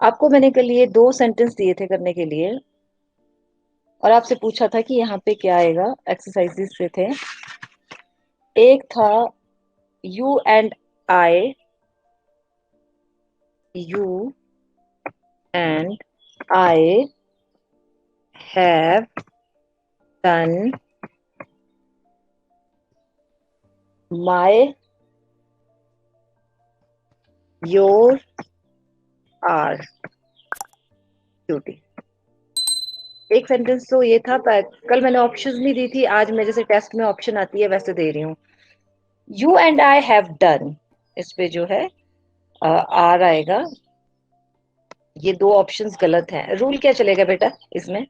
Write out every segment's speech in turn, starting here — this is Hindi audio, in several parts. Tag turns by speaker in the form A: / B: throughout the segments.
A: आपको मैंने कल ये 2 सेंटेंस दिए थे करने के लिए और आपसे पूछा था कि यहाँ पे क्या आएगा, एक्सरसाइजेस से थे। एक था you and I, you and I have done my, your, our duty. एक सेंटेंस तो ये था, कल मैंने ऑप्शंस नहीं दी थी, आज मैं जैसे टेस्ट में ऑप्शन आती है वैसे दे रही हूँ। You and I have done, इस पे जो है आर आएगा। ये 2 ऑप्शंस गलत हैं। रूल क्या चलेगा बेटा इसमें,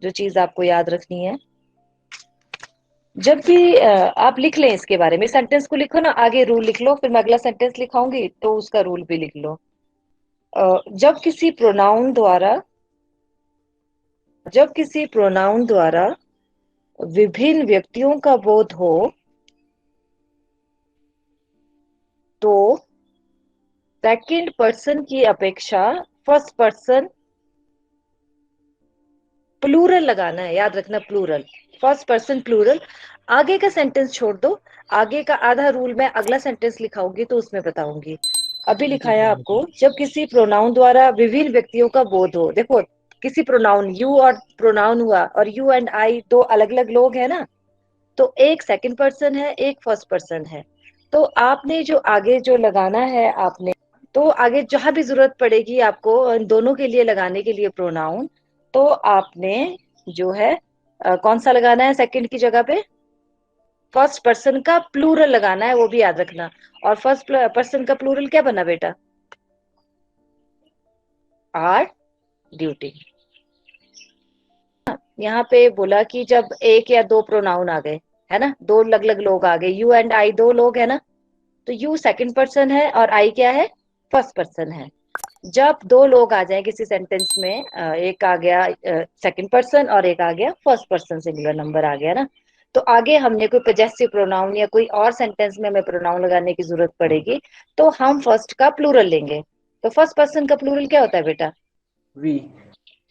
A: जो चीज आपको याद रखनी है, जब भी आप लिख लें इसके बारे में, सेंटेंस को लिखो ना, आगे रूल लिख लो, फिर मैं अगला सेंटेंस लिखाऊंगी तो उसका रूल भी लिख लो। जब किसी प्रोनाउन द्वारा, जब किसी प्रोनाउन द्वारा विभिन्न व्यक्तियों का बोध हो तो सेकंड पर्सन की अपेक्षा फर्स्ट पर्सन प्लूरल लगाना है, याद रखना प्लूरल, फर्स्ट पर्सन प्लूरल। आगे का सेंटेंस छोड़ दो, आगे का आधा रूल मैं अगला सेंटेंस लिखाऊंगी तो उसमें बताऊंगी। अभी लिखाया आपको, जब किसी प्रोनाउन द्वारा विभिन्न व्यक्तियों का बोध हो। देखो, किसी प्रोनाउन, यू और प्रोनाउन हुआ, और यू एंड आई 2 अलग अलग लोग हैं ना, तो एक सेकंड पर्सन है, एक फर्स्ट पर्सन है। तो आपने जो आगे जो लगाना है आपने, तो आगे जहां भी जरूरत पड़ेगी आपको इन दोनों के लिए लगाने के लिए प्रोनाउन, तो आपने जो है कौन सा लगाना है सेकंड की जगह पे, फर्स्ट पर्सन का प्लूरल लगाना है, वो भी याद रखना। और फर्स्ट पर्सन का प्लूरल क्या बना बेटा, आर ड्यूटी। यहाँ पे बोला कि जब एक या 2 प्रोनाउन आ गए, है ना, 2 अलग अलग लोग आ गए, यू एंड आई 2 लोग है ना, तो यू सेकंड पर्सन है और आई क्या है, फर्स्ट पर्सन है। जब 2 लोग आ जाए किसी सेंटेंस में, एक आ गया सेकंड पर्सन और एक आ गया फर्स्ट पर्सन, सिंगुलर नंबर आ गया ना, तो आगे हमने कोई पजेसिव प्रोनाउन या कोई और सेंटेंस में हमें प्रोनाउन लगाने की जरूरत पड़ेगी, तो हम फर्स्ट का प्लूरल लेंगे। तो फर्स्ट पर्सन का प्लूरल क्या होता है बेटा,
B: वी।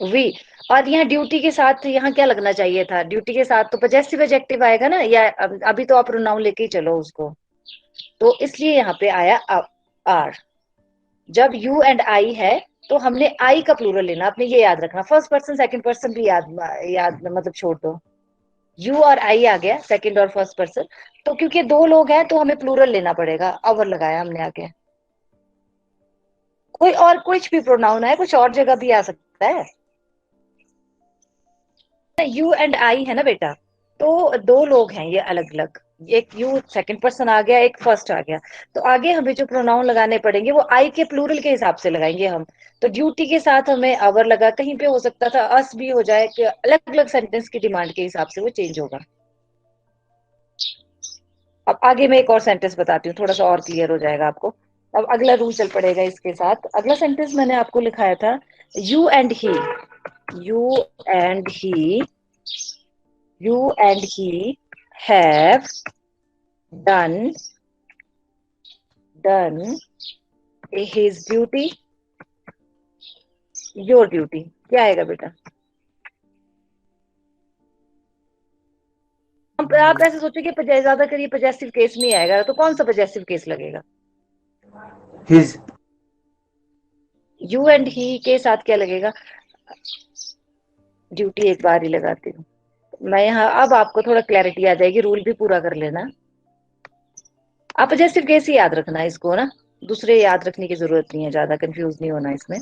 A: वी। और यहाँ ड्यूटी के साथ यहाँ क्या लगना चाहिए था, ड्यूटी के साथ तो पजेसिव एडजेक्टिव आएगा ना, या अभी तो आप प्रोनाउन लेके ही चलो उसको, तो इसलिए यहाँ पे आया आर। जब यू एंड आई है तो हमने आई का प्लूरल लेना, आपने ये याद रखना। फर्स्ट पर्सन सेकंड पर्सन भी याद याद मतलब छोड़ दो, यू और आई आ गया सेकंड और फर्स्ट पर्सन, तो क्योंकि 2 लोग हैं तो हमें प्लूरल लेना पड़ेगा, अवर लगाया हमने आगे। कोई और कुछ भी प्रोनाउन है, कुछ और जगह भी आ सकता है। यू एंड आई है ना बेटा, तो 2 लोग हैं ये अलग अलग, एक यू सेकंड पर्सन आ गया, एक फर्स्ट आ गया, तो आगे हमें जो प्रोनाउन लगाने पड़ेंगे वो आई के प्लूरल के हिसाब से लगाएंगे हम। तो ड्यूटी के साथ हमें आवर लगा, कहीं पे हो सकता था अस भी हो जाए, कि अलग अलग सेंटेंस की डिमांड के हिसाब से वो चेंज होगा। अब आगे मैं एक और सेंटेंस बताती हूँ, थोड़ा सा और क्लियर हो जाएगा आपको। अब अगला रूल चल पड़ेगा इसके साथ। अगला सेंटेंस मैंने आपको लिखाया था, you and he, you and he, you and he have done done his duty, your duty। क्या आएगा बेटा, आप ऐसे सोचो कि ज्यादा करिए पजेसिव केस नहीं आएगा, तो कौन सा पजेसिव केस लगेगा,
B: हिज।
A: यू एंड ही के साथ क्या लगेगा, ड्यूटी एक बार ही लगाती हूँ मैं यहाँ। अब आपको थोड़ा क्लैरिटी आ जाएगी, रूल भी पूरा कर लेना। आप पजेसिव केस ही याद रखना इसको ना, दूसरे याद रखने की जरूरत नहीं है, ज्यादा कंफ्यूज नहीं होना इसमें।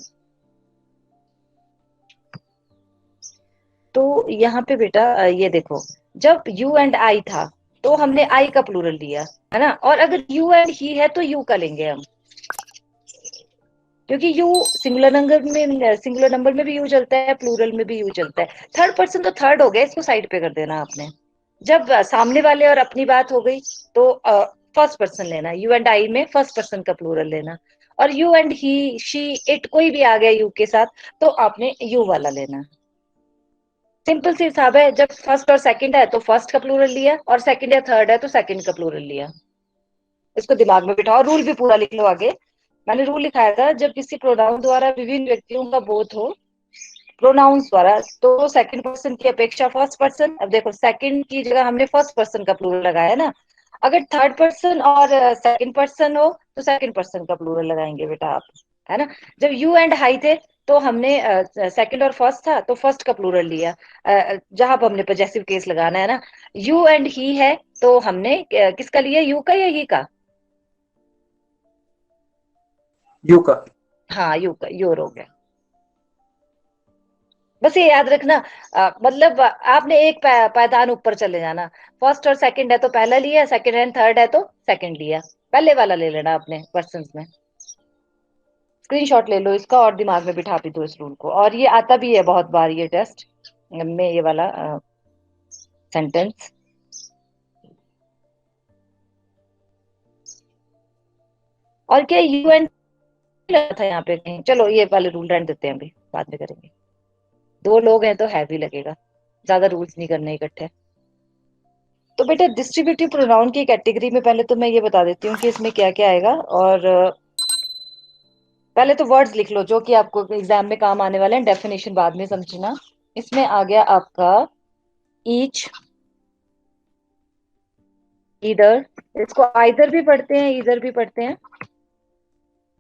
A: तो यहाँ पे बेटा ये देखो, जब यू एंड आई था तो हमने आई का प्लूरल लिया, है ना, और अगर यू एंड ही है तो यू का लेंगे हम, क्योंकि यू सिंगुलर नंबर में भी यू चलता है, प्लूरल में भी यू चलता है। थर्ड पर्सन तो थर्ड हो गया, इसको साइड पे कर देना आपने। जब सामने वाले और अपनी बात हो गई तो फर्स्ट पर्सन लेना, यू एंड आई में फर्स्ट पर्सन का प्लूरल लेना। और you and he, she, it कोई भी आ गया यू के साथ तो आपने यू वाला लेना। सिंपल सी हिसाब है, जब फर्स्ट और सेकंड है तो फर्स्ट का प्लूरल लिया, और सेकंड या थर्ड है तो सेकंड का प्लूरल लिया। इसको दिमाग में बिठाओ, रूल भी पूरा लिख लो आगे। मैंने रूल लिखाया था, जब किसी प्रोनाउन द्वारा विभिन्न व्यक्तियों का बोध हो, प्रोनाउंस द्वारा, तो सेकंड पर्सन की अपेक्षा फर्स्ट पर्सन। अब देखो, सेकंड की जगह हमने फर्स्ट पर्सन का प्लूरल लगाया है ना। अगर थर्ड पर्सन और सेकंड पर्सन हो तो सेकंड पर्सन का प्लूरल लगाएंगे बेटा आप, है ना। जब यू एंड हाई थे तो हमने सेकंड और फर्स्ट था तो फर्स्ट का प्लूरल लिया। जहां पर हमने पजेसिव केस लगाना है ना, यू एंड ही है तो हमने किसका लिया, यू का या ही का?
B: यू का।
A: हाँ, यू का, योर हो गया। बस ये याद रखना, मतलब आपने एक पायदान ऊपर चले जाना। फर्स्ट और सेकंड है तो पहला लिया, सेकंड एंड थर्ड है तो सेकंड लिया, पहले वाला ले लेना अपने पर्सन में। स्क्रीनशॉट ले लो इसका और दिमाग में बिठा भी दो इस रूल को। और ये आता भी है बहुत बार ये टेस्ट में, ये वाला सेंटेंस। और क्या यू एंड लगा था यहाँ पे कहीं? चलो ये वाले रूल रहने देते हैं, अभी बाद में करेंगे। दो लोग हैं तो हैवी लगेगा, ज्यादा रूल्स नहीं करने इकट्ठे। तो बेटा डिस्ट्रीब्यूटिव प्रोनाउन की कैटेगरी में पहले तो मैं ये बता देती हूँ कि इसमें क्या क्या आएगा। और पहले तो वर्ड्स लिख लो जो कि आपको एग्जाम में काम आने वाले हैं, डेफिनेशन बाद में समझना। इसमें आ गया आपका ईच, ईदर, इसको आइदर भी पढ़ते हैं, ईदर भी पढ़ते हैं,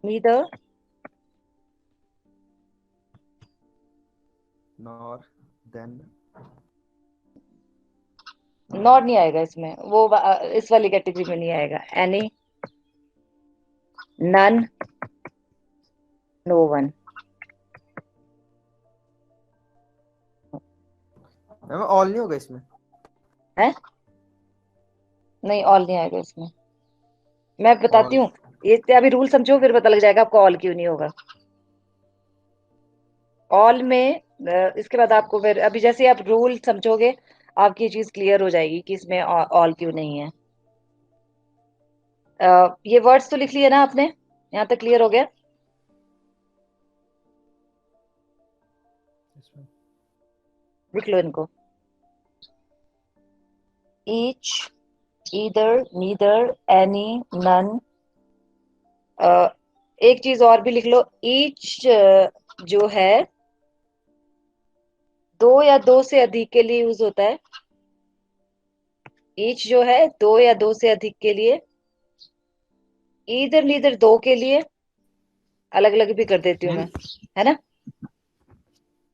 A: नीदर,
C: नॉर, देन,
A: नॉर नहीं आएगा इसमें, वो इस वाली कैटेगरी में नहीं आएगा। Any, none, no one.
C: Ma'am all नहीं होगा इसमें?
A: है, नहीं ऑल नहीं आएगा इसमें। मैं बताती
C: ऑल।
A: हूँ, ये अभी रूल समझो फिर पता लग जाएगा आपको ऑल क्यों नहीं होगा। ऑल में इसके बाद आपको फिर अभी जैसे आप रूल समझोगे आपकी ये चीज क्लियर हो जाएगी कि इसमें ऑल क्यों नहीं है। ये वर्ड्स तो लिख लिए ना आपने, यहाँ तक क्लियर हो गया? लिख लो इनको, each, either, neither, any, none. एक चीज और भी लिख लो, ईच जो है दो या दो से अधिक के लिए यूज होता है। ईच जो है दो या दो से अधिक के लिए। ईदर नीदर दो के लिए, अलग अलग भी कर देती हूँ
D: मैम
A: मैं, है ना।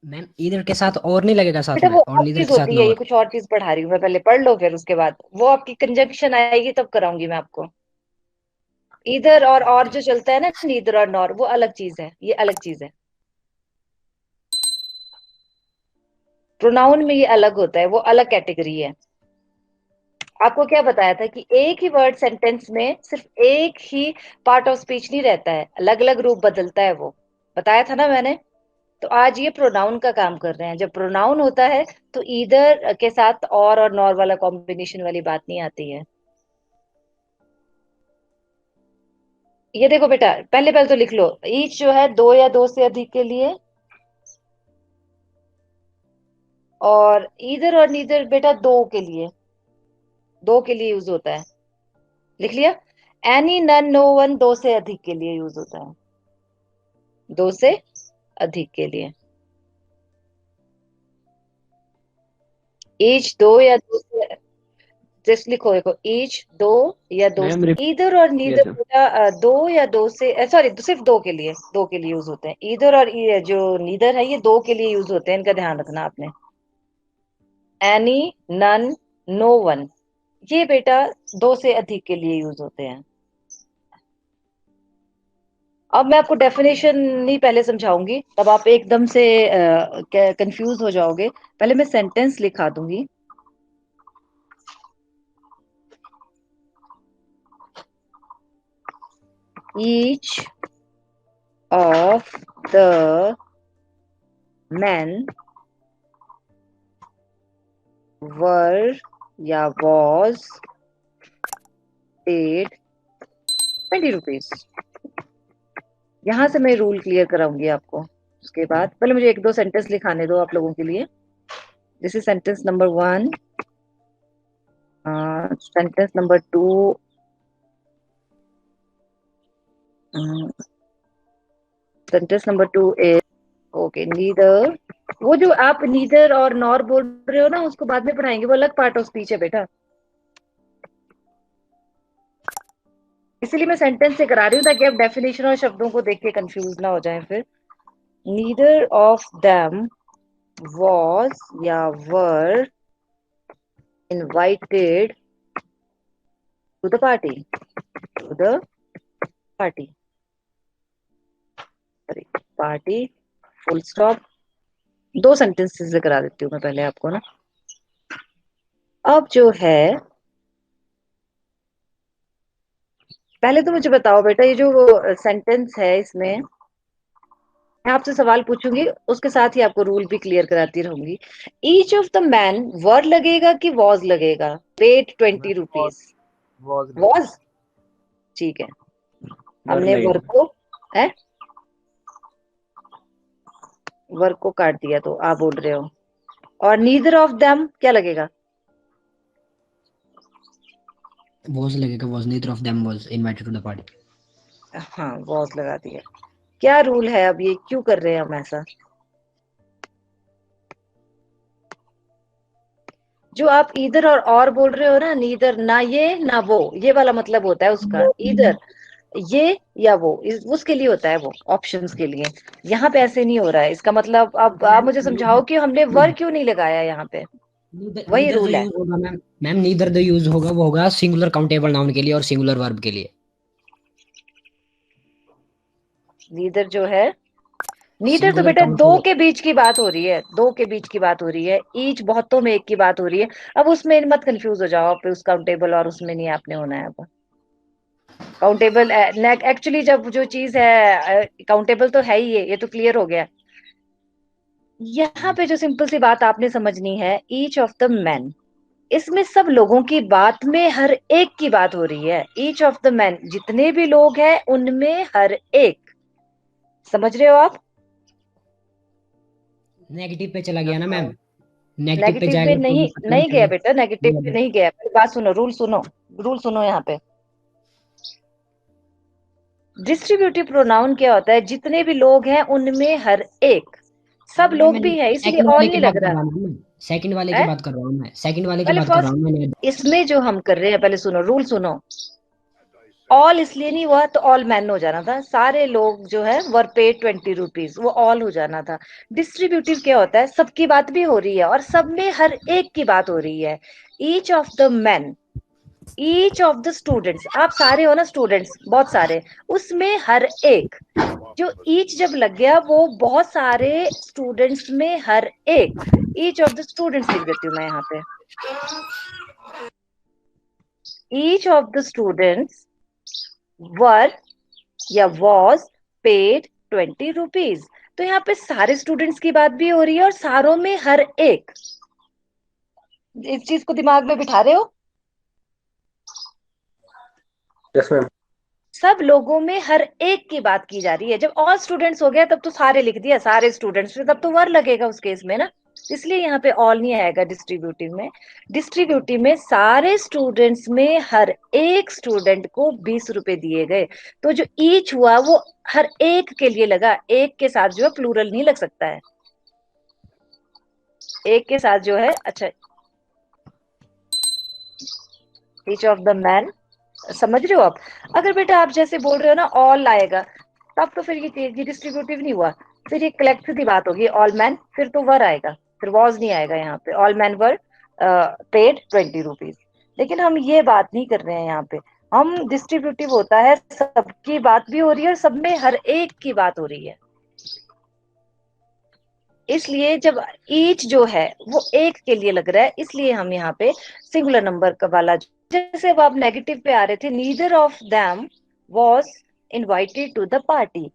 D: मैम ईदर के साथ और नहीं लगेगा साथ
A: बेटा
D: में,
A: वो
D: और
A: और
D: नीदर
A: चीज
D: के साथ
A: होती है, ये
D: नॉर?
A: कुछ और चीज पढ़ा रही हूँ मैं, पहले पढ़ लो फिर उसके बाद वो आपकी कंजंक्शन आएगी तब कराऊंगी मैं आपको। इधर और जो चलता है ना, नीदर और नॉर, वो अलग चीज है, ये अलग चीज है। प्रोनाउन में ये अलग होता है, वो अलग कैटेगरी है। आपको क्या बताया था कि एक ही वर्ड सेंटेंस में सिर्फ एक ही पार्ट ऑफ स्पीच नहीं रहता है, अलग अलग रूप बदलता है वो, बताया था ना मैंने। तो आज ये प्रोनाउन का काम कर रहे हैं। जब प्रोनाउन होता है तो ईदर के साथ और नॉर वाला कॉम्बिनेशन वाली बात नहीं आती है। ये देखो बेटा, पहले पहले तो लिख लो, ईच जो है दो या दो से अधिक के लिए, और ईदर और नीदर बेटा दो के लिए, दो के लिए यूज होता है। लिख लिया। एनी, नन, नो वन दो से अधिक के लिए यूज होता है, दो से अधिक के लिए। ईच दो या दो से, जस्ट लिखो, देखो ईच दो या दो
D: मैम
A: से, ईदर और नीदर
D: यस मैम।
A: बेटा दो या दो से, सॉरी सिर्फ दो के लिए, दो के लिए यूज होते हैं। ईदर और जो नीदर है ये दो के लिए यूज होते हैं, इनका ध्यान रखना आपने। एनी, नन, नो वन, ये बेटा दो से अधिक के लिए यूज होते हैं। अब मैं आपको डेफिनेशन नहीं पहले समझाऊंगी, तब आप एकदम से कंफ्यूज हो जाओगे। पहले मैं सेंटेंस लिखा दूंगी। Each of the men were या was paid 20 रुपीज। यहां से मैं रूल क्लियर कराऊंगी आपको। उसके बाद पहले मुझे एक दो सेंटेंस लिखाने दो आप लोगों के लिए। This is sentence number 1. Sentence number 2. Sentence number 2 is okay. Neither, वो जो आप नीदर और नॉर बोल रहे हो ना, उसको बाद में पढ़ाएंगे, वो अलग पार्ट ऑफ स्पीच है बेटा. इसीलिए मैं सेंटेंस से करा रही हूँ ताकि आप डेफिनेशन और शब्दों को देख के कंफ्यूज ना हो जाएं फिर. नीदर ऑफ देम वॉज या were invited to the party. To the party, sorry, party, full stop. 2 sentences से करा देती हूँ मैं पहले आपको ना. अब जो है, पहले तो मुझे बताओ बेटा, ये जो सेंटेंस है इसमें मैं आपसे सवाल पूछूंगी, उसके साथ ही आपको रूल भी क्लियर कराती रहूंगी. ईच ऑफ द मैन वर लगेगा कि वॉज लगेगा? Paid 20 rupees.
C: वॉज
A: वॉज, ठीक है. हमने वर को है, वर को काट दिया तो आप बोल रहे हो. और नीदर ऑफ देम क्या लगेगा?
D: was लगेगा, was neither of them was invited to the party.
A: हाँ, वॉज लगा दिया. क्या रूल है अब, ये क्यों कर रहे हैं हम ऐसा? जो आप इधर और बोल रहे हो ना, नीदर, ना ये ना वो, ये वाला मतलब होता है उसका. इधर ये या वो, उसके लिए होता है, वो ऑप्शंस के लिए. यहाँ पे ऐसे नहीं हो रहा है. इसका मतलब अब आप मुझे समझाओ कि हमने वर क्यों नहीं लगाया यहाँ पे. वही
D: नीदर जो
A: रूल है.
D: यूज होगा मैम, नीदर जो यूज होगा वो होगा सिंगुलर काउंटेबल नाउन के लिए और सिंगुलर वर्ब के लिए.
A: नीदर जो है, नीदर तो
D: सिंगुलर
A: बेटा दो
D: काउंटेबल.
A: के बीच की बात हो रही है. दो के बीच की बात हो रही है. ईच बहुतों में एक की बात हो रही है. अब उसमें मत कंफ्यूज हो जाओ आप, उस काउंटेबल और उसमें नहीं आपने होना है. अब काउंटेबल एक्चुअली जब जो चीज है काउंटेबल तो है ही, ये तो क्लियर हो गया. यहाँ पे जो सिंपल सी बात आपने समझनी है, ईच ऑफ द मैन, इसमें सब लोगों की बात में हर एक की बात हो रही है. ईच ऑफ द मैन, जितने भी लोग हैं उनमें हर एक. समझ रहे हो आप?
D: नेगेटिव पे चला गया ना मैम, नेगेटिव पे
A: नेगेटिव पे
D: जाएगा तो
A: नहीं,
D: मतलब
A: नहीं गया बेटा, नेगेटिव पे
D: नहीं.
A: नहीं गया. बात सुनो, रूल सुनो, रूल सुनो. यहाँ पे डिस्ट्रीब्यूटिव प्रोनाउन क्या होता है? जितने भी लोग हैं उनमें हर एक. सब लोग भी है, इसलिए
D: सेकंड
A: ऑल
D: वाले की
A: नहीं
D: बात
A: लग
D: कर
A: रहा
D: रहा हूँ मैं, सेकंड वाले की
A: है.
D: बात कर रहा हूँ मैं, सेकंड वाले की
A: पहले
D: बात कर रहा
A: फर्स्ट,
D: हूँ मैं.
A: इसमें जो हम कर रहे हैं, पहले सुनो, रूल सुनो. ऑल इसलिए नहीं हुआ तो ऑल मैन हो जाना था. सारे लोग जो है वर पेड 20 रुपीज, वो ऑल हो जाना था. डिस्ट्रीब्यूटिव क्या होता है? सबकी बात भी हो रही है और सब में हर एक की बात हो रही है. Each of the man, each of the students, आप सारे हो ना स्टूडेंट्स, बहुत सारे, उसमें हर एक. जो ईच जब लग गया, वो बहुत सारे स्टूडेंट्स में हर एक. ईच ऑफ द स्टूडेंट्स लिख देती हूँ मैं यहाँ पे. Each of the students were या वॉज पेड 20 रुपीज. तो यहाँ पे सारे स्टूडेंट्स की बात भी हो रही है और सारों में हर एक. इस चीज को दिमाग में बिठा रहे हो?
B: Yes ma'am.
A: सब लोगों में हर एक की बात की जा रही है. जब ऑल स्टूडेंट्स हो गया तब तो सारे लिख दिया, सारे स्टूडेंट्स, तब तो वर लगेगा उस केस में ना. इसलिए यहाँ पे ऑल नहीं आएगा डिस्ट्रीब्यूटिव में. डिस्ट्रीब्यूटिव में सारे स्टूडेंट्स में हर एक स्टूडेंट को 20 रुपए दिए गए. तो जो ईच हुआ वो हर एक के लिए लगा. एक के साथ जो है प्लूरल नहीं लग सकता है. एक के साथ जो है, अच्छा, ईच ऑफ द मैन, समझ रहे हो आप? अगर बेटा आप जैसे बोल रहे हो ना ऑल आएगा, तब तो फिर ये डिस्ट्रीब्यूटिव नहीं हुआ. फिर ये कलेक्टिव की बात होगी. ऑल मैन, फिर तो वर आएगा, फिर वॉज नहीं आएगा. यहाँ पे ऑल मैन वर पेड 20 रुपीज. लेकिन हम ये बात नहीं कर रहे हैं यहाँ पे. हम डिस्ट्रीब्यूटिव होता है, सबकी बात भी हो रही है और सब में हर एक की बात हो रही है. इसलिए जब ईच जो है वो एक के लिए लग रहा है, इसलिए हम यहाँ पे सिंगुलर नंबर का वाला, जैसे अब आप नेगेटिव पे आ रहे थे, neither of them was invited to the party.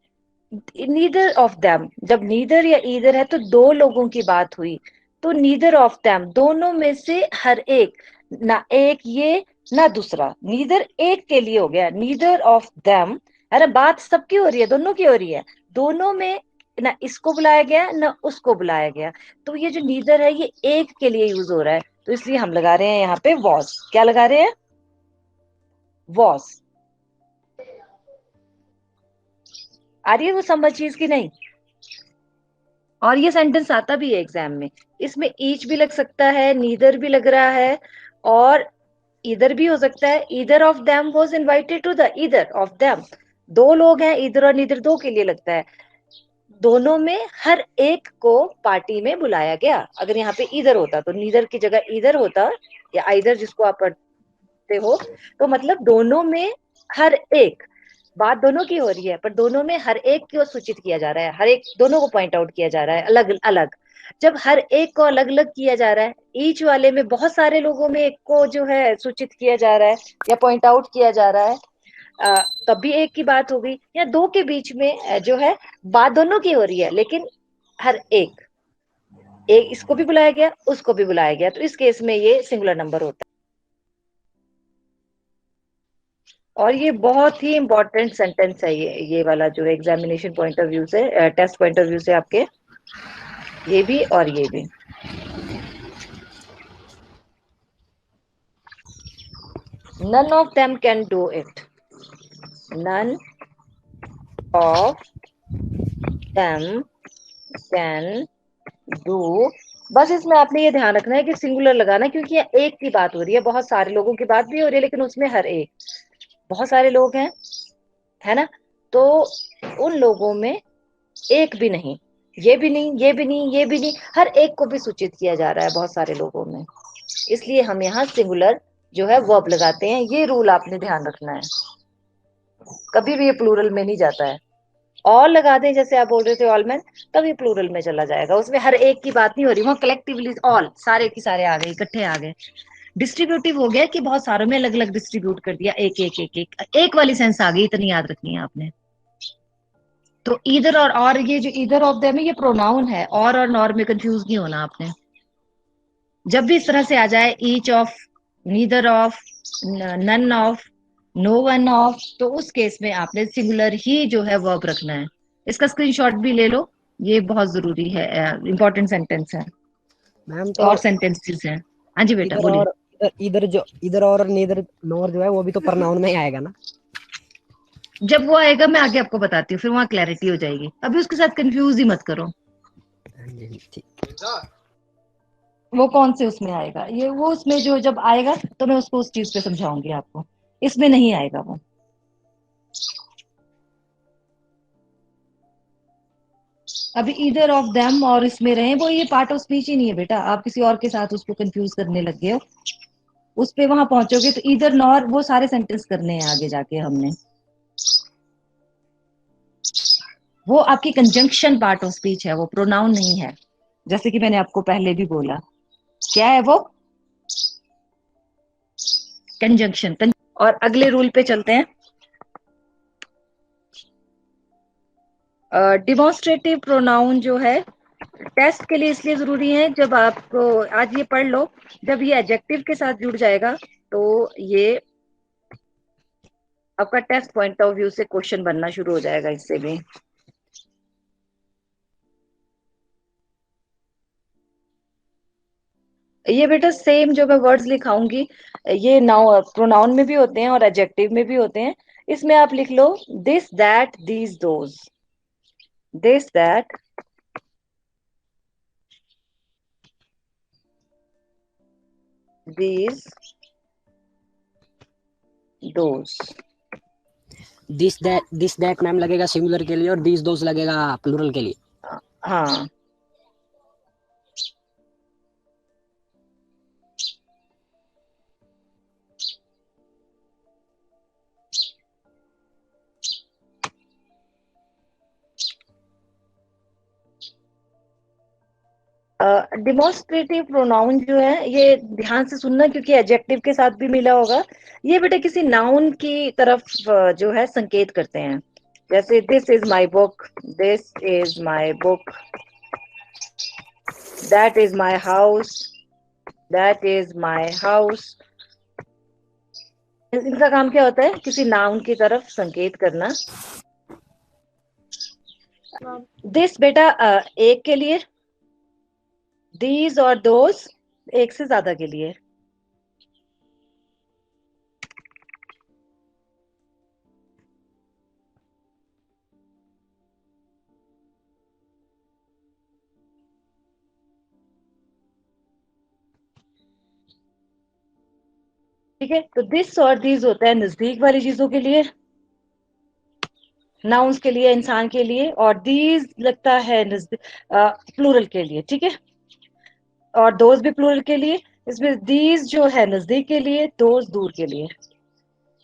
A: Neither of them, जब नीदर या ईदर है तो दो लोगों की बात हुई. तो नीदर ऑफ देम, दोनों में से हर एक, ना एक ये ना दूसरा. नीदर एक के लिए हो गया. नीदर ऑफ देम, अरे बात सबकी हो रही है, दोनों की हो रही है. दोनों में ना इसको बुलाया गया ना उसको बुलाया गया, तो ये जो नीदर है ये एक के लिए यूज हो रहा है, तो इसलिए हम लगा रहे हैं यहाँ पे वॉस। क्या लगा रहे हैं? वॉस। आ रही है वो समझ चीज की नहीं? और ये सेंटेंस आता भी है एग्जाम में, इसमें ईच भी लग सकता है, नीदर भी लग रहा है, और इधर भी हो सकता है। Either of them was invited to the, either of them, दो लोग हैं, इधर और नीदर दो के लिए लगता है। दोनों में हर एक को पार्टी में बुलाया गया। अगर यहाँ पे इधर होता तो नीदर की जगह इधर होता, या आइदर जिसको आप पढ़ते हो, तो मतलब दोनों में हर एक, बात दोनों की हो रही है पर दोनों में हर एक को सूचित किया जा रहा है, हर एक दोनों को पॉइंट आउट किया जा रहा है अलग अलग। जब हर एक को अलग अलग किया जा रहा है, ईच वाले में बहुत सारे लोगों में एक को जो है सूचित किया जा रहा है या पॉइंट आउट किया जा रहा है, तब भी एक की बात हो गई। या दो के बीच में जो है बात दोनों की हो रही है, लेकिन हर एक, एक इसको भी बुलाया गया उसको भी बुलाया गया, तो इस केस में ये सिंगुलर नंबर होता है। और ये बहुत ही इंपॉर्टेंट सेंटेंस है, ये वाला जो है एग्जामिनेशन पॉइंट ऑफ व्यू से, टेस्ट पॉइंट ऑफ व्यू से आपके, ये भी और ये भी। None of them can do it, none of them can do. बस इसमें आपने ये ध्यान रखना है कि सिंगुलर लगाना, क्योंकि ये एक की बात हो रही है, बहुत सारे लोगों की बात भी हो रही है, लेकिन उसमें हर एक, बहुत सारे लोग हैं, है ना, तो उन लोगों में एक भी नहीं, ये भी नहीं, ये भी नहीं, ये भी नहीं, हर एक को भी सूचित किया जा रहा है बहुत सारे लोगों में, इसलिए हम यहाँ सिंगुलर जो है वर्ब लगाते हैं। ये रूल आपने ध्यान रखना है, कभी भी ये प्लूरल में नहीं जाता है। ऑल लगा दें जैसे आप बोल रहे थे ऑल मैन, तब ये प्लूरल में चला जाएगा, उसमें हर एक की बात नहीं हो रही, वहां कलेक्टिवली ऑल, सारे की सारे आ गए, इकट्ठे आ गए। डिस्ट्रीब्यूटिव हो गया कि बहुत सारों में अलग अलग डिस्ट्रीब्यूट कर दिया, एक एक एक एक एक वाली सेंस आ गई, इतनी याद रखनी है आपने। तो इधर और ये जो इधर ऑफ देम है ये प्रोनाउन है, और नॉर में कंफ्यूज नहीं होना आपने। जब भी इस तरह से आ जाए each of, neither of, none of, no one of, तो उस केस में आपने सिंगुलर ही जो है वर्ब रखना है। इसका स्क्रीनशॉट भी ले लो, ये बहुत जरूरी है, इंपॉर्टेंट सेंटेंस है
D: मैम तो
A: और सेंटेंसेस हैं। हाँ जी बेटा
D: इधर
A: बोलिए।
D: और इधर जो इधर और नीदर नोर जो है वो भी तो प्रनाउन में ही आएगा ना।
A: जब वो आएगा मैं आगे आपको बताती हूँ, फिर वहां क्लैरिटी हो जाएगी, अभी उसके साथ कंफ्यूज ही मत करो।
D: ठीक।
A: वो कौन से उसमें आएगा, ये वो उसमें जो जब आएगा तो मैं उसको उस चीज पे समझाऊंगी आपको, इसमें नहीं आएगा वो। अभी इधर ऑफ देम और इसमें रहे, वो ये पार्ट ऑफ स्पीच ही नहीं है बेटा, आप किसी और के साथ उसको कंफ्यूज करने लग गए हो। उस पे वहां पहुंचोगे तो इधर नॉर वो सारे सेंटेंस करने हैं आगे जाके हमने, वो आपकी कंजंक्शन पार्ट ऑफ स्पीच है, वो प्रोनाउन नहीं है, जैसे कि मैंने आपको पहले भी बोला। क्या है वो? कंजंक्शन। और अगले रूल पे चलते हैं। डिमॉन्स्ट्रेटिव प्रोनाउन जो है टेस्ट के लिए इसलिए जरूरी है, जब आपको आज ये पढ़ लो, जब ये एडजेक्टिव के साथ जुड़ जाएगा तो ये आपका टेस्ट पॉइंट ऑफ व्यू से क्वेश्चन बनना शुरू हो जाएगा इससे भी। ये बेटा सेम जो मैं वर्ड्स लिखाऊंगी, ये नाउ प्रोनाउन में भी होते हैं और एडजेक्टिव में भी होते हैं। इसमें आप लिख लो this that these those, this that these those.
D: This that ma'am लगेगा सिंगुलर के लिए और दिस दोस लगेगा प्लूरल के लिए।
A: हाँ, डिमॉन्स्ट्रेटिव प्रोनाउन जो है ये ध्यान से सुनना, क्योंकि एडजेक्टिव के साथ भी मिला होगा। ये बेटा किसी नाउन की तरफ जो है संकेत करते हैं, जैसे this is my book, this is my book, that is my house, that is my house. इनका काम क्या होता है? किसी नाउन की तरफ संकेत करना। दिस बेटा एक के लिए, दीज और दोज एक से ज्यादा के लिए। ठीक है, तो दिस और दीज होता है नजदीक वाली चीजों के लिए, नाउन्स के लिए, इंसान के लिए, और दीज लगता है प्लूरल के लिए। ठीक है, और दोज भी प्लूरल के लिए। इसमें दीज जो है नजदीक के लिए, दोज दूर के लिए।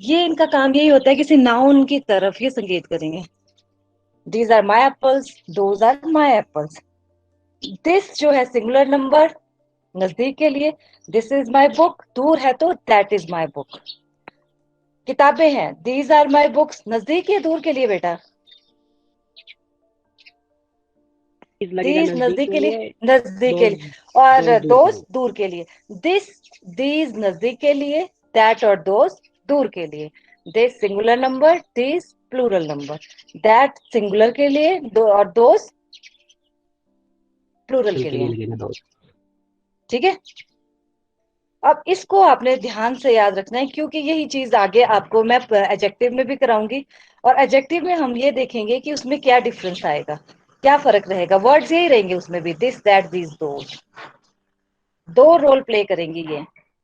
A: ये इनका काम यही होता है किसी नाउन की तरफ ये संकेत करेंगे। These are my apples, those are my apples. This जो है सिंगुलर नंबर नजदीक के लिए, दिस इज माई बुक दूर है तो दैट इज माई बुक। किताबें हैं, दीज आर माई बुक्स नजदीक या दूर के लिए बेटा?
D: इस लगेगा
A: दीज
D: नजदीक
A: नजदीक
D: के
A: के लिए,
D: लिए,
A: नजदीक के
D: दोस्त
A: लिए, और
D: दोस्त दूर के
A: दोस्त
D: लिए।
A: दूर के लिए। दिस दीज नजदीक के लिए, दैट और दोस्त दूर के लिए। This singular number, this plural number. That singular के लिए, और दोस्त प्लूरल
D: दूर
A: के
D: के लिए
A: लिए।
D: लगेगा दोस्त।
A: ठीक है, अब इसको आपने ध्यान से याद रखना है, क्योंकि यही चीज आगे आपको मैं एडजेक्टिव में भी कराऊंगी, और एडजेक्टिव में हम ये देखेंगे कि उसमें क्या डिफरेंस आएगा, क्या फर्क रहेगा। वर्ड्स यही रहेंगे उसमें भी, दिस दैट दीज दोज। दो रोल प्ले करेंगी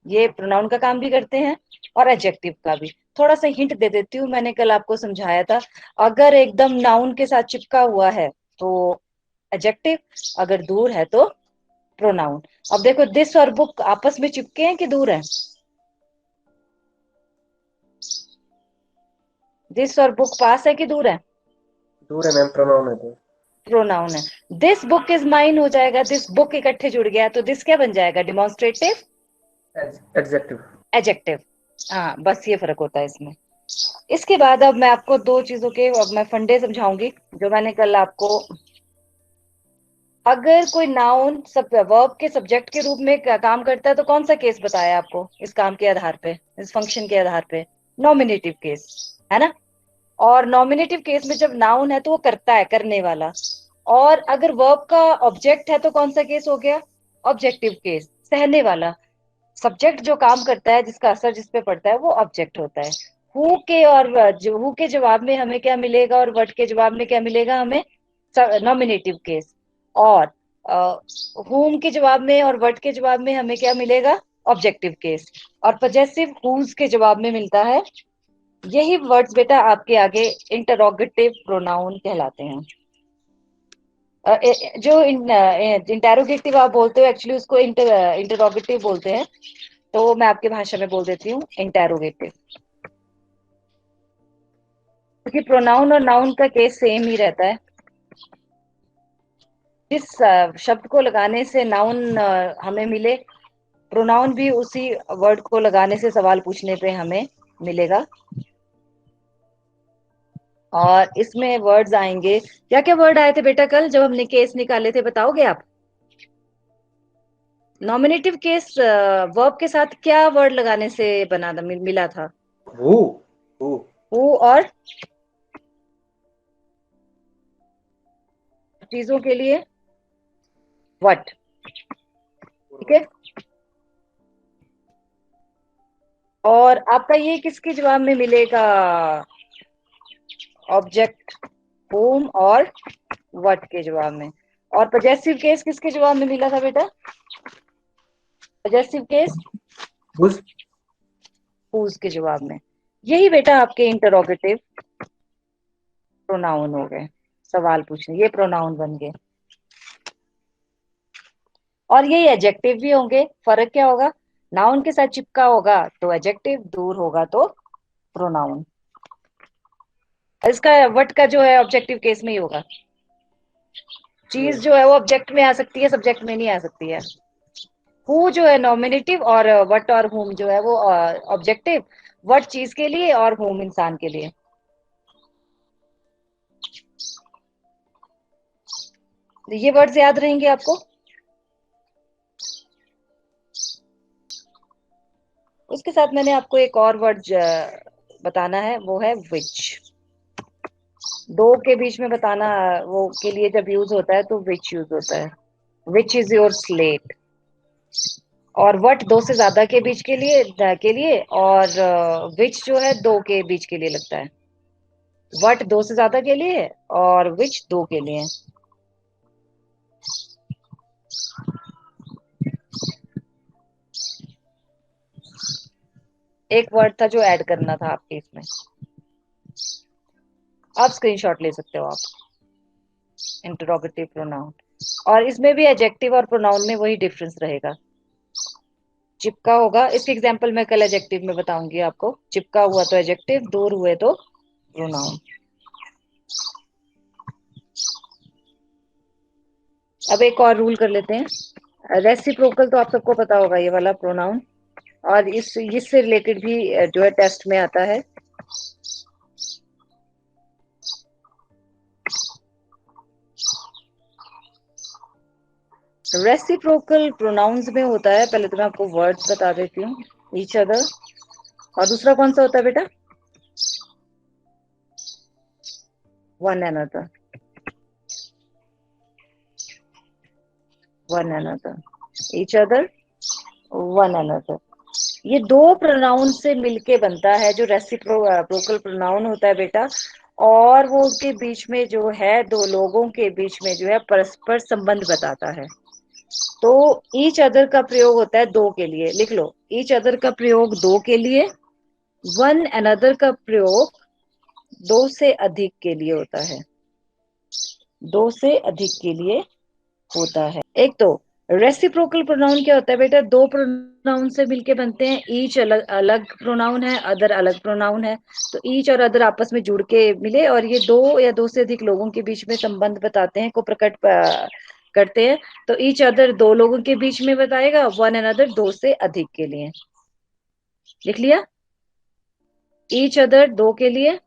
A: ये प्रोनाउन का काम भी करते हैं और एडजेक्टिव का भी। थोड़ा सा हिंट दे देती हूँ, मैंने कल आपको समझाया था, अगर एकदम नाउन के साथ चिपका हुआ है तो एडजेक्टिव, अगर दूर है तो प्रोनाउन। अब देखो, दिस और बुक आपस में चिपके हैं कि दूर है? दिस और बुक पास है कि दूर है?
B: दूर है मैम, प्रोनाउन है तो।
A: प्रोनाउन है। दिस बुक इज माइन हो जाएगा, दिस बुक इकट्ठे जुड़ गया तो दिस क्या बन जाएगा? Demonstrative
B: adjective.
A: एडजेक्टिव। हाँ, बस ये फर्क होता है इसमें। इसके बाद अब मैं आपको दो चीजों के अब मैं फंडे समझाऊंगी, जो मैंने कल आपको, अगर कोई नाउन सब वर्ब के सब्जेक्ट के रूप में काम करता है तो कौन सा केस बताया आपको इस काम के आधार पे, इस फंक्शन के आधार पे? नॉमिनेटिव केस, है ना? और नॉमिनेटिव केस में जब नाउन है तो वो करता है, करने वाला। और अगर वर्ब का ऑब्जेक्ट है तो कौन सा केस हो गया? ऑब्जेक्टिव केस, सहने वाला। सब्जेक्ट जो काम करता है, जिसका असर जिस पे पड़ता है, वो ऑब्जेक्ट होता है। हु के और हु के जवाब में हमें क्या मिलेगा, और व्हाट के जवाब में क्या मिलेगा हमें? Nominative case. और हुम के जवाब में और व्हाट के जवाब में हमें क्या मिलेगा? Objective case. और पजेसिव हुज के जवाब में मिलता है। यही वर्ड्स बेटा आपके आगे इंटरोगेटिव प्रोनाउन कहलाते हैं। जो इंटेरोगेटिव आप बोलते हो, एक्चुअली उसको इंटरोगेटिव बोलते हैं, तो मैं आपकी भाषा में बोल देती हूँ इंटेरोगेटिव, क्योंकि प्रोनाउन और नाउन का केस सेम ही रहता है। जिस शब्द को लगाने से नाउन हमें मिले, प्रोनाउन भी उसी वर्ड को लगाने से सवाल पूछने पे हमें मिलेगा। और इसमें वर्ड्स आएंगे, क्या क्या वर्ड आए थे बेटा कल जब हमने केस निकाले थे, बताओगे आप? नॉमिनेटिव केस वर्ब के साथ क्या वर्ड लगाने से बना था, मिला था?
B: हु हु
A: हु, और चीजों के लिए व्हाट। ठीक है, और आपका ये किसके जवाब में मिलेगा? ऑब्जेक्ट होम और व्हाट के जवाब में। और पजेसिव केस किसके जवाब में मिला था बेटा? Possessive case
B: whose.
A: हुज के जवाब में। यही बेटा आपके इंटरोगेटिव प्रोनाउन हो गए, सवाल पूछने, ये प्रोनाउन बन गए। और यही एडजेक्टिव भी होंगे। फर्क क्या होगा? नाउन के साथ चिपका होगा तो एडजेक्टिव, दूर होगा तो प्रोनाउन। इसका व्हाट का जो है ऑब्जेक्टिव केस में ही होगा। चीज जो है वो ऑब्जेक्ट में आ सकती है, सब्जेक्ट में नहीं आ सकती है। हु जो है नॉमिनेटिव, और व्हाट और हुम जो है वो ऑब्जेक्टिव। व्हाट चीज के लिए और हुम इंसान के लिए। तो ये वर्ड्स याद रहेंगे आपको। उसके साथ मैंने आपको एक और वर्ड बताना है, वो है विच। दो के बीच में बताना वो के लिए जब यूज होता है तो विच यूज होता है, विच इज योर स्लेट। और वट दो से ज्यादा के बीच के लिए, और विच जो है दो के बीच के लिए लगता है। वट दो से ज्यादा के लिए और विच दो के लिए। एक वर्ड था जो ऐड करना था आपके इसमें। आप स्क्रीनशॉट ले सकते हो आप, इंटरोगेटिव प्रोनाउन। और इसमें भी एडजेक्टिव और प्रोनाउन में वही डिफरेंस रहेगा। चिपका होगा, इसके एग्जांपल मैं कल एडजेक्टिव में बताऊंगी आपको। चिपका हुआ तो एडजेक्टिव, दूर हुए तो प्रोनाउन। अब एक और रूल कर लेते हैं। रेसिप्रोकल तो आप सबको पता होगा, ये वाला प्रोनाउन। और इससे रिलेटेड भी जो है टेस्ट में आता है। रेसिप्रोकल प्रोनाउंस में होता है, पहले तो मैं आपको वर्ड्स बता देती हूँ, ईच अदर। और दूसरा कौन सा होता है बेटा? One another, one another, each other, one another. ये दो प्रोनाउन से मिलके बनता है जो रेसिप्रोकल प्रोनाउन होता है बेटा। और वो उसके बीच में जो है, दो लोगों के बीच में जो है परस्पर संबंध बताता है। तो ईच अदर का प्रयोग होता है दो के लिए, लिख लो। ईच अदर का प्रयोग दो के लिए, वन अनदर का प्रयोग दो से अधिक के लिए होता है, दो से अधिक के लिए होता है। एक तो रेसिप्रोकल प्रोनाउन क्या होता है बेटा? दो प्रोनाउन से मिलके बनते हैं। ईच अलग अलग प्रोनाउन है, अदर अलग प्रोनाउन है। तो ईच और अदर आपस में जुड़ के मिले और ये दो या दो से अधिक लोगों के बीच में संबंध बताते हैं, को प्रकट करते हैं। तो ईच अदर दो लोगों के बीच में बताएगा, वन अनदर दो से अधिक के लिए। लिख लिया? ईच अदर दो के लिए,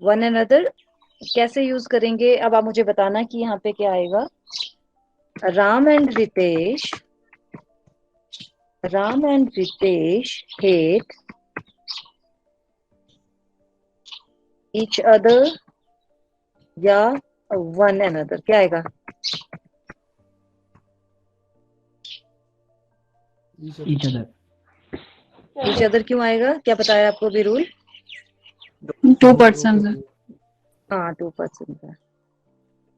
A: वन अनदर कैसे यूज करेंगे? अब आप मुझे बताना कि यहाँ पे क्या आएगा। Ram and Ritesh, Ram and Ritesh hate each other या वन अनदर। क्या आएगा?
D: Each other.
A: ईच अदर क्यों आएगा? क्या बताया आपको भी रूल?
E: 2%।
A: हाँ, 2% है।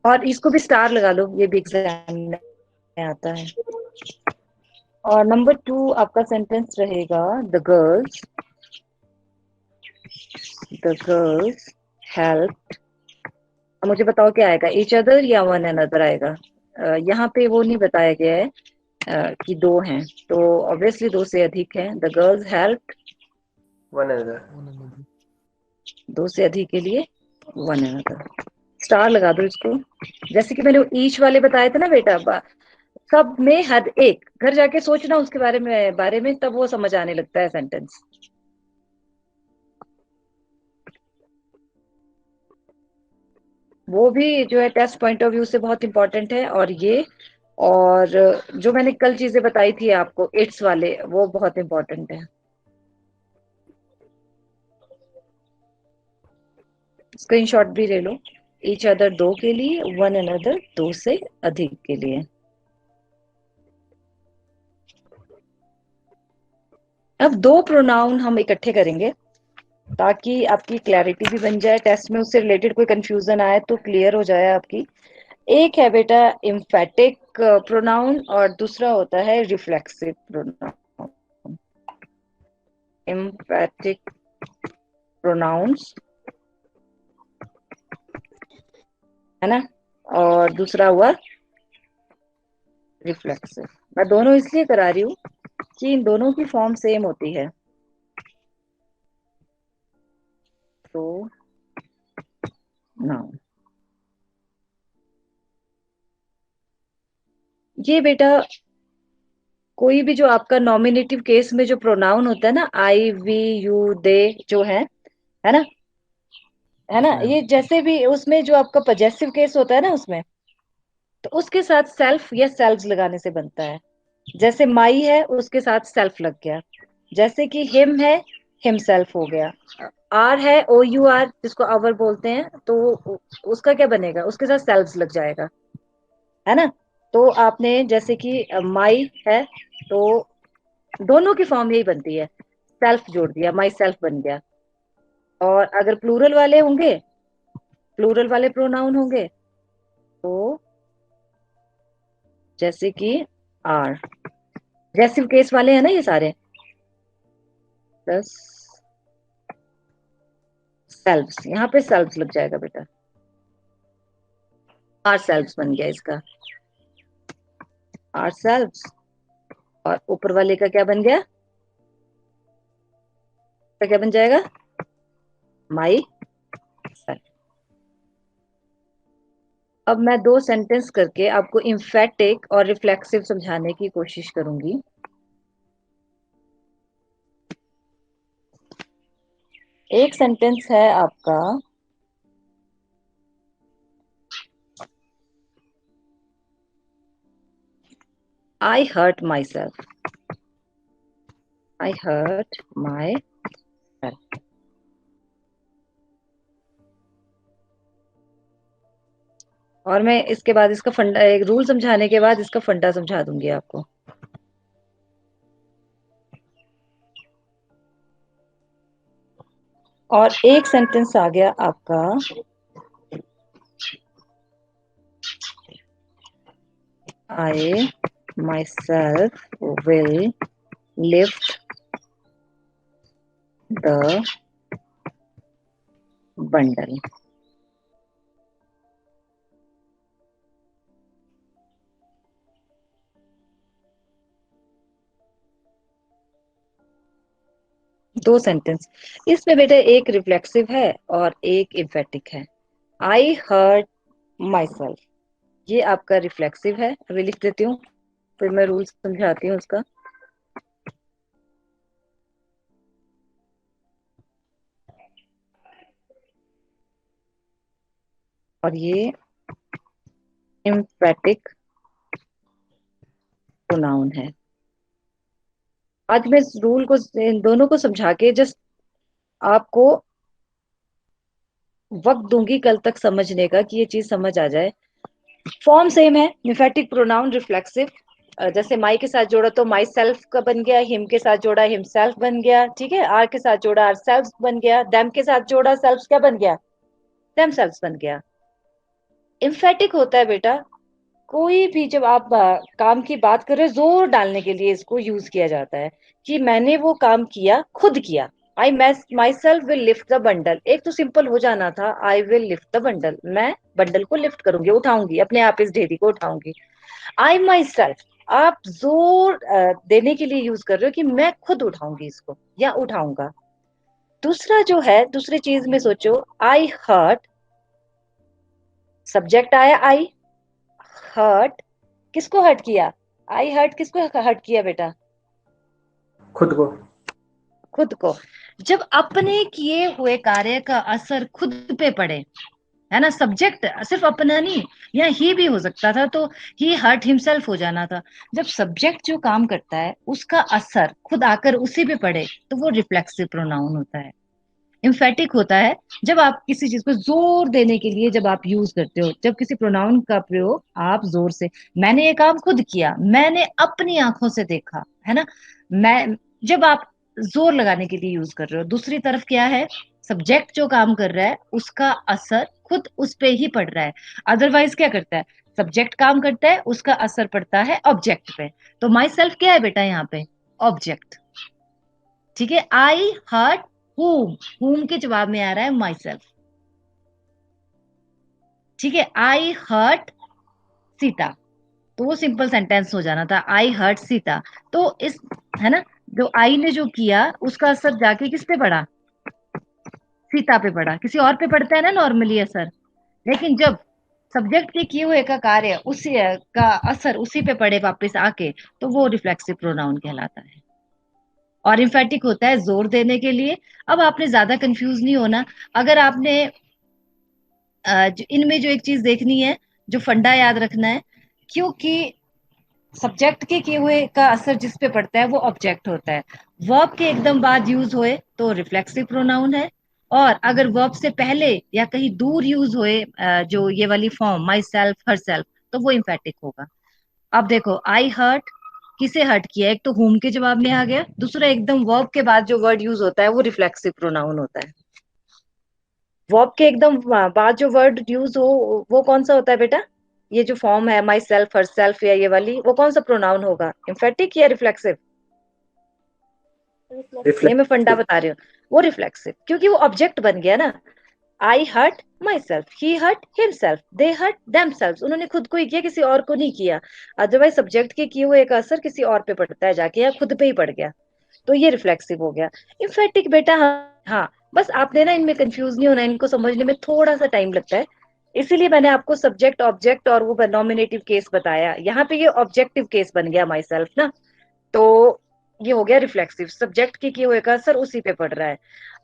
A: और इसको भी स्टार लगा लो, ये भी एग्जाम में आता है। और नंबर 2 आपका सेंटेंस रहेगा, द गर्ल्स हेल्प। मुझे बताओ क्या आएगा, ईच अदर या वन अनदर आएगा? यहाँ पे वो नहीं बताया गया है कि दो हैं, तो ऑब्वियसली दो से अधिक है। The girls help
B: one another.
A: दो से अधिक के लिए वन अनदर। स्टार लगा दो इसको। जैसे कि मैंने ईच वाले बताए थे ना बेटा, सब में हर एक, घर जाके सोचना उसके बारे में तब वो समझ आने लगता है सेंटेंस। वो भी जो है टेस्ट पॉइंट ऑफ व्यू से बहुत इंपॉर्टेंट है। और ये, और जो मैंने कल चीजें बताई थी आपको इट्स वाले, वो बहुत इंपॉर्टेंट है। स्क्रीनशॉट भी ले लो। ईच अदर दो के लिए, वन अनदर दो से अधिक के लिए। अब दो प्रोनाउन हम इकट्ठे करेंगे ताकि आपकी क्लैरिटी भी बन जाए, टेस्ट में उससे रिलेटेड कोई कंफ्यूजन आए तो क्लियर हो जाए आपकी। एक है बेटा एम्फेटिक प्रोनाउन और दूसरा होता है रिफ्लेक्सिव प्रोनाउन। एम्फेटिक प्रोनाउंस है ना, और दूसरा हुआ रिफ्लेक्सिव। मैं दोनों इसलिए करा रही हूँ कि इन दोनों की फॉर्म सेम होती है। तो नाउ ये बेटा कोई भी जो आपका नॉमिनेटिव केस में जो प्रोनाउन होता है ना, आई वी यू दे जो है ना, है ना, ये जैसे भी उसमें जो आपका पजेसिव केस होता है ना उसमें, तो उसके साथ सेल्फ या सेल्व्स लगाने से बनता है। जैसे माई है उसके साथ सेल्फ लग गया, जैसे कि हिम है हिमसेल्फ हो गया। आर है OUR जिसको आवर बोलते हैं, तो उसका क्या बनेगा, उसके साथ सेल्व्स लग जाएगा, है ना। तो आपने जैसे कि माई है, तो दोनों की फॉर्म यही बनती है, सेल्फ जोड़ दिया, माई सेल्फ बन गया। और अगर प्लूरल वाले होंगे, प्लूरल वाले प्रोनाउन होंगे, तो जैसे कि आर, रेसिव केस वाले हैं ना ये सारे, प्लस सेल्व्स, यहाँ पे सेल्व्स लग जाएगा बेटा, आर सेल्व्स बन गया इसका, आर सेल्व्स। और ऊपर वाले का क्या बन गया, तो क्या बन जाएगा, माई सेल्फ। अब मैं 2 सेंटेंस करके आपको इम्फेटिक और रिफ्लेक्सिव समझाने की कोशिश करूंगी। एक सेंटेंस है आपका, I hurt myself, I hurt myself. और मैं इसके बाद इसका फंडा, एक रूल समझाने के बाद इसका फंडा समझा दूंगी आपको। और एक सेंटेंस आ गया आपका, I myself will lift the bundle. दो सेंटेंस, इसमें बेटा एक रिफ्लेक्सिव है और एक इम्फेटिक है। आई हर्ट माई सेल्फ, ये आपका रिफ्लेक्सिव है, अभी लिख देती हूँ, फिर मैं रूल समझाती हूँ उसका। और ये इम्फेटिक प्रोनाउन है। आज मैं इस रूल को, इन दोनों को समझा के जस्ट आपको वक्त दूंगी कल तक समझने का, कि ये चीज समझ आ जाए। फॉर्म सेम है, इम्फेटिक प्रोनाउन रिफ्लेक्सिव, जैसे माई के साथ जोड़ा तो माई सेल्फ का बन गया, हिम के साथ जोड़ा हिम सेल्फ बन गया, ठीक है, आर के साथ जोड़ा आर सेल्फ बन गया, देम के साथ जोड़ा सेल्फ क्या बन गया, देम सेल्फ बन गया। इम्फेटिक होता है बेटा, कोई भी जब आप काम की बात कर रहे हो, जोर डालने के लिए इसको यूज किया जाता है, कि मैंने वो काम किया, खुद किया। I myself will lift the bundle, एक तो सिंपल हो जाना था, I will lift the bundle, मैं बंडल को लिफ्ट करूंगी, उठाऊंगी, अपने आप इस ढेरी को उठाऊंगी। आई माई सेल्फ, आप जोर देने के लिए यूज कर रहे हो, कि मैं खुद उठाऊंगी इसको या उठाऊंगा। दूसरा जो है, दूसरी चीज में सोचो, आई हर्ट, सब्जेक्ट आया आई, हर्ट, किसको हर्ट किया, आई हर्ट किसको हर्ट किया बेटा,
B: खुद को।
A: खुद को। जब अपने किए हुए कार्य का असर खुद पे पड़े, है ना, सब्जेक्ट सिर्फ अपना नहीं, या ही भी हो सकता था, तो ही हर्ट हिमसेल्फ हो जाना था। जब सब्जेक्ट जो काम करता है उसका असर खुद आकर उसी पे पड़े, तो वो रिफ्लेक्सिव प्रोनाउन होता है। इम्फेटिक होता है जब आप किसी चीज को जोर देने के लिए जब आप यूज करते हो, जब किसी प्रोनाउन का प्रयोग आप जोर से, मैंने ये काम खुद किया, मैंने अपनी आंखों से देखा, है ना, मैं, जब आप जोर लगाने के लिए यूज कर रहे हो। दूसरी तरफ क्या है, सब्जेक्ट जो काम कर रहा है उसका असर खुद उस पे ही पड़ रहा है। अदरवाइज क्या करता है, सब्जेक्ट काम करता है, उसका असर पड़ता है ऑब्जेक्ट पे। तो माई सेल्फ क्या है बेटा यहाँ पे, ऑब्जेक्ट, ठीक है। आई हर्ट whom के जवाब में आ रहा है माई सेल्फ, ठीक है। आई हर्ट सीता, तो वो सिंपल सेंटेंस हो जाना था, आई हर्ट सीता। तो इस, है ना, जो आई ने जो किया उसका असर जाके किस पे पड़ा, सीता पे पड़ा, किसी और पे पड़ता है ना नॉर्मली असर। लेकिन जब सब्जेक्ट के किए हुए का कार्य उसी का असर उसी पे पड़े वापस आके, तो वो रिफ्लेक्सिव प्रोनाउन कहलाता है। और इम्फेटिक होता है जोर देने के लिए। अब आपने ज्यादा कंफ्यूज नहीं होना। अगर आपने इनमें जो एक चीज देखनी है, जो फंडा याद रखना है, क्योंकि सब्जेक्ट के किए हुए का असर जिस पे पड़ता है वो ऑब्जेक्ट होता है। वर्ब के एकदम बाद यूज होए तो रिफ्लेक्सिव प्रोनाउन है, और अगर वर्ब से पहले या कहीं दूर यूज होए जो ये वाली form my self, her self, तो वो इम्फेटिक होगा। अब देखो, आई हर्ट किसे हर्ट किया, एक तो हुम के जवाब में आ गया, दूसरा एकदम वर्ब के बाद जो वर्ड यूज होता है वो रिफ्लेक्सिव प्रोनाउन होता है। वर्ब के एकदम बाद जो वर्ड यूज हो वो कौन सा होता है बेटा? ये जो फॉर्म है माई सेल्फ, हर सेल्फ या ये वाली, वो कौन सा प्रोनाउन होगा, इम्फेटिक या रिफ्लेक्सिव? ये मैं फंडा
B: रिफ्लेक्सिव।
A: बता रही हूँ, वो रिफ्लेक्सिव, क्योंकि वो ऑब्जेक्ट बन गया ना। I hurt myself, he hurt himself, they hurt themselves, उन्होंने खुद को ही किया, किसी और को नहीं किया। अदरवाइज सब्जेक्ट के किए हुए का असर किसी और पे पड़ता है जाके, या खुद पे ही पड़ गया, तो ये रिफ्लेक्सिव हो गया। इम्फेटिक बेटा, हाँ हाँ, बस आपने ना इनमें कंफ्यूज नहीं होना, इनको समझने में थोड़ा सा टाइम लगता है, इसीलिए मैंने आपको सब्जेक्ट, ऑब्जेक्ट और वो नॉमिनेटिव केस बताया। यहाँ पे ये ऑब्जेक्टिव केस बन गया माई सेल्फ ना, तो ये हो गया रिफ्लेक्सिव, सब्जेक्ट के किए हुए का असर उसी पे पड़ रहा है।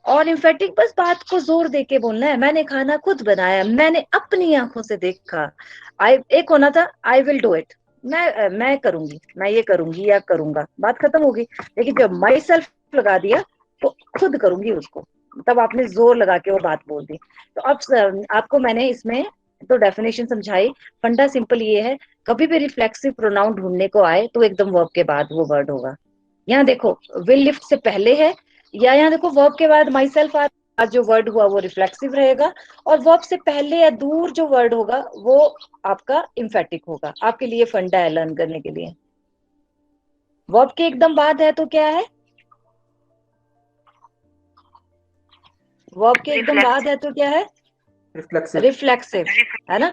A: और इम्फेटिक बस बात को जोर दे के बोलना है, मैंने खाना खुद बनाया, मैंने अपनी आंखों से देखा। आई एक होना था, आई विल डू इट, मैं करूंगी, मैं ये करूंगी या करूंगा, बात खत्म होगी। लेकिन जब माई सेल्फ लगा दिया तो खुद करूंगी उसको, तब आपने जोर लगा के वो बात बोल दी। तो अब आपको मैंने इसमें तो डेफिनेशन समझाई। फंडा सिंपल ये है, कभी भी रिफ्लेक्सिव प्रोनाउन ढूंढने को आए तो एकदम वर्ब के बाद वो वर्ड होगा। यहाँ देखो, विल लिफ्ट से पहले है, या यहाँ देखो वर्ब के बाद माई सेल्फ जो वर्ड हुआ वो रिफ्लेक्सिव रहेगा, और वर्ब से पहले या दूर जो वर्ड होगा वो आपका इम्फेटिक होगा। आपके लिए फंडा है लर्न करने के लिए। वर्ब के एकदम बाद है तो क्या है? वर्ब के एकदम बाद है तो क्या है?
B: रिफ्लेक्सिव।
A: रिफ्लेक्सिव, है ना।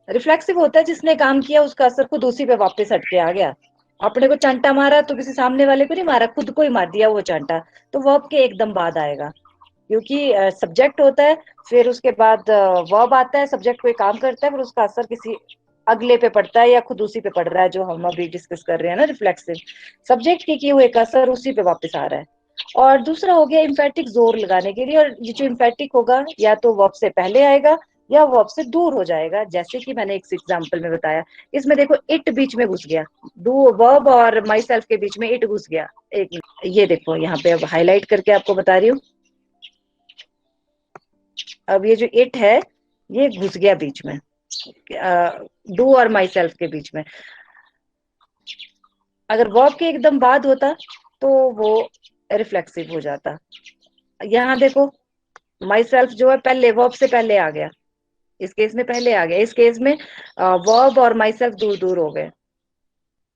A: रिफ्लेक्सिव होता है जिसने काम किया उसका असर खुद उसी पे वापस हटके आ गया। अपने को चांटा मारा तो किसी सामने वाले को नहीं मारा, खुद को ही मार दिया वो चांटा, तो वर्ब के एकदम बाद आएगा। क्योंकि सब्जेक्ट होता है, फिर उसके बाद वर्ब आता है, सब्जेक्ट कोई काम करता है, फिर उसका असर किसी अगले पे पड़ता है या खुद उसी पे पड़ रहा है, जो हम अभी डिस्कस कर रहे हैं ना, रिफ्लेक्सिव। सब्जेक्ट के किए हुए का असर उसी पे वापस आ रहा है। और दूसरा हो गया इम्फेटिक, जोर लगाने के लिए, और ये जो इम्फेटिक होगा या तो वर्ब से पहले आएगा या वर्ब से दूर हो जाएगा, जैसे कि मैंने एक एग्जांपल में बताया। इसमें देखो इट बीच में घुस गया, डू वर्ब और माई सेल्फ के बीच में इट घुस गया। एक ये देखो यहाँ पे अब हाईलाइट करके आपको बता रही हूँ। अब ये जो इट है ये घुस गया बीच में, डू और माई सेल्फ के बीच में। अगर वर्ब के एकदम बाद होता तो वो रिफ्लेक्सिव हो जाता। यहाँ देखो, माई सेल्फ जो है पहले वर्ब से पहले आ गया, इस केस में पहले आ गया, इस केस में वर्ब और माई सेल्फ दूर दूर हो गए।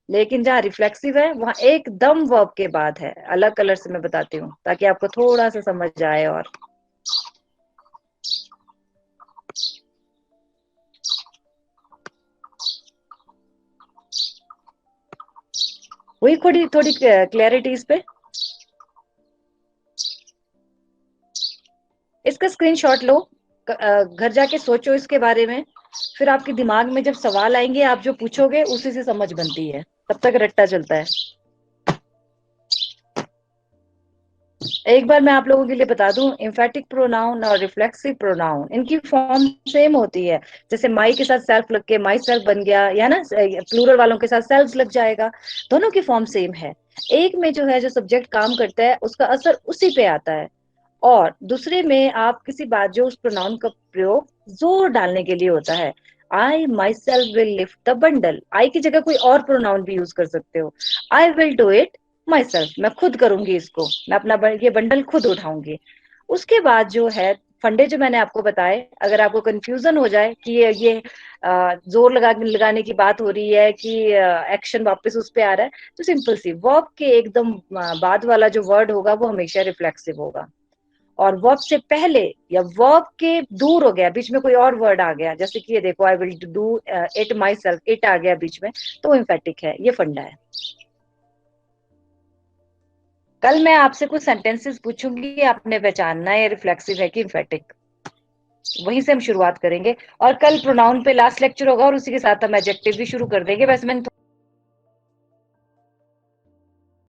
A: लेकिन जहाँ रिफ्लेक्सिव है वहां एकदम वर्ब के बाद है। अलग कलर से मैं बताती हूँ ताकि आपको थोड़ा सा समझ आए। और वही थोड़ी थोड़ी क्लैरिटी इस पे, इसका स्क्रीनशॉट लो, घर जाके सोचो इसके बारे में, फिर आपके दिमाग में जब सवाल आएंगे आप जो पूछोगे उसी से समझ बनती है, तब तक रट्टा चलता है। एक बार मैं आप लोगों के लिए बता दूं, इम्फेटिक प्रोनाउन और रिफ्लेक्सिव प्रोनाउन इनकी फॉर्म सेम होती है। जैसे माई के साथ सेल्फ लग के माई सेल्फ बन गया, या ना प्लूरल वालों के साथ सेल्फ लग जाएगा, दोनों की फॉर्म सेम है। एक में जो है जो सब्जेक्ट काम करता है उसका असर उसी पे आता है, और दूसरे में आप किसी बात जो उस प्रोनाउन का प्रयोग जोर डालने के लिए होता है। I myself will lift the bundle, I की जगह कोई और प्रोनाउन भी यूज कर सकते हो। आई will do it my self, मैं खुद करूंगी इसको, मैं अपना ये बंडल खुद उठाऊंगी। उसके बाद जो है फंडे जो मैंने आपको बताए, अगर आपको कंफ्यूजन हो जाए कि ये जोर लगाने की बात हो रही है कि एक्शन वापस उस पे आ रहा है, तो सिंपल सी वर्ब के एकदम बाद वाला जो वर्ड होगा वो हमेशा रिफ्लेक्सिव होगा। और वर्ब से पहले या वर्ब के दूर हो गया, बीच में कोई और वर्ड आ गया, जैसे कि ये देखो I will do it myself, it आ गया बीच में, तो इम्फेटिक है। ये फंडा है। कल मैं आपसे कुछ सेंटेंसेस पूछूंगी, आपने पहचानना है रिफ्लेक्सिव है कि इम्फेटिक, वहीं से हम शुरुआत करेंगे। और कल प्रोनाउन पे लास्ट लेक्चर होगा और उसी के साथ हम एडजेक्टिव भी शुरू कर देंगे। वैसे मैंने